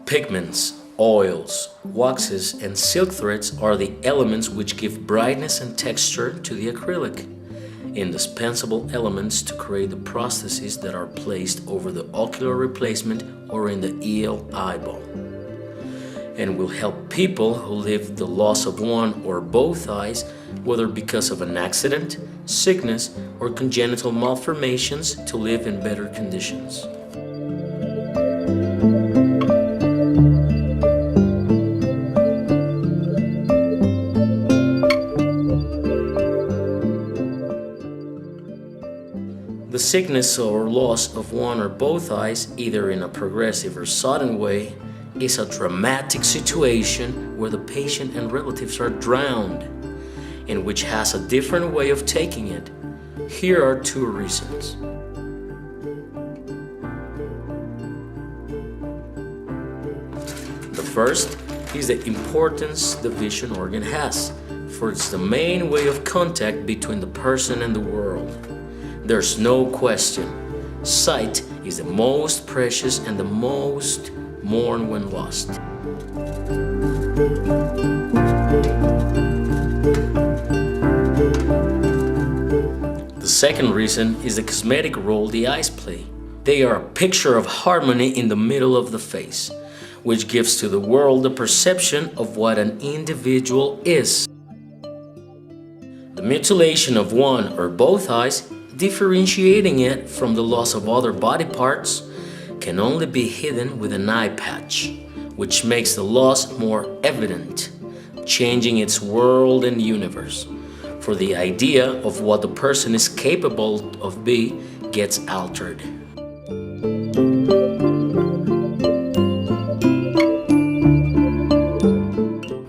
Pigments, oils, waxes, and silk threads are the elements which give brightness and texture to the acrylic, indispensable elements to create the prostheses that are placed over the ocular replacement or in the EL eyeball, and will help people who live the loss of one or both eyes, whether because of an accident, sickness, or congenital malformations, to live in better conditions. The sickness or loss of one or both eyes, either in a progressive or sudden way, is a dramatic situation where the patient and relatives are drowned, and which has a different way of taking it. Here are two reasons. The first is the importance the vision organ has, for it's the main way of contact between the person and the world. There's no question, sight is the most precious and the most mourned when lost. The second reason is the cosmetic role the eyes play. They are a picture of harmony in the middle of the face, which gives to the world the perception of what an individual is. The mutilation of one or both eyes, differentiating it from the loss of other body parts, can only be hidden with an eye patch, which makes the loss more evident, changing its world and universe. For the idea of what the person is capable of gets altered.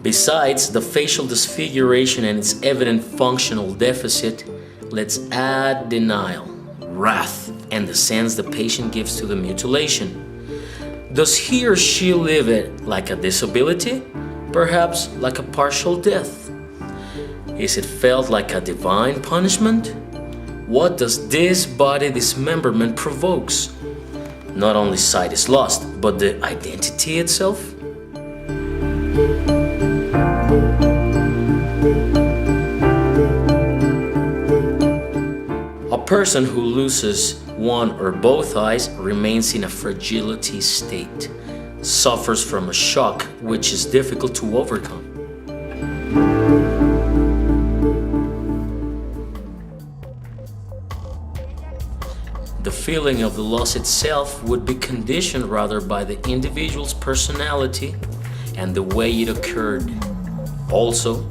Besides the facial disfiguration and its evident functional deficit, let's add denial, wrath, and the sense the patient gives to the mutilation. Does he or she live it like a disability? Perhaps like a partial death? Is it felt like a divine punishment? What does this body dismemberment provokes? Not only sight is lost, but the identity itself? A person who loses one or both eyes remains in a fragility state, suffers from a shock which is difficult to overcome. The feeling of the loss itself would be conditioned rather by the individual's personality and the way it occurred. Also,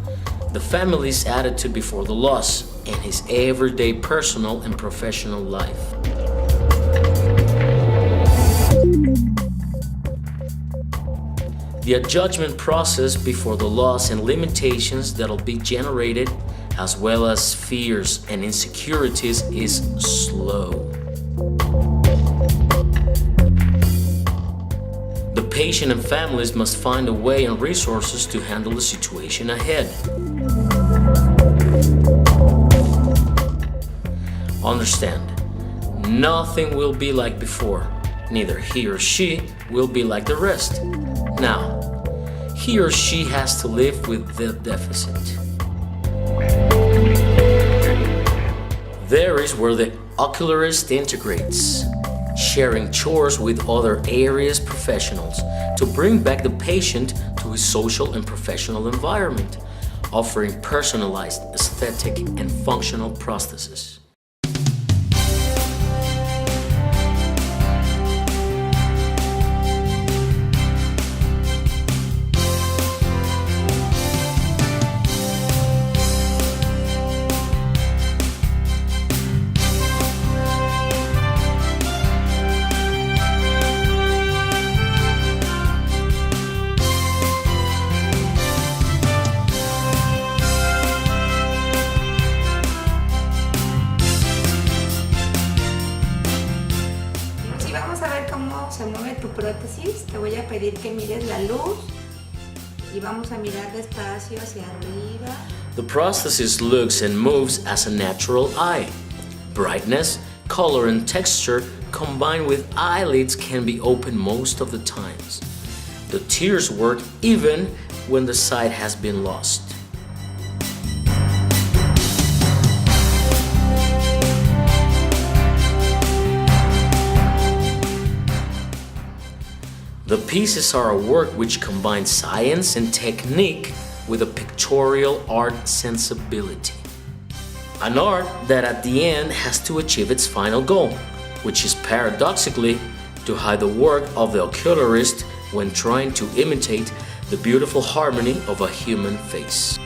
the family's attitude before the loss and his everyday personal and professional life. The adjustment process before the loss and limitations that'll be generated, as well as fears and insecurities, is slow. The patient and families must find a way and resources to handle the situation ahead. Understand, nothing will be like before. Neither he or she will be like the rest. Now, he or she has to live with the deficit. There is where the ocularist integrates, sharing chores with other areas professionals to bring back the patient to his social and professional environment, offering personalized aesthetic and functional prostheses. Se mueve tu prótesis, te voy a pedir que mires la luz y vamos a mirar despacio hacia arriba. The prosthesis looks and moves as a natural eye. Brightness, color, and texture combined with eyelids can be open most of the times. The tears work even when the sight has been lost. The pieces are a work which combines science and technique with a pictorial art sensibility. An art that at the end has to achieve its final goal, which is paradoxically to hide the work of the ocularist when trying to imitate the beautiful harmony of a human face.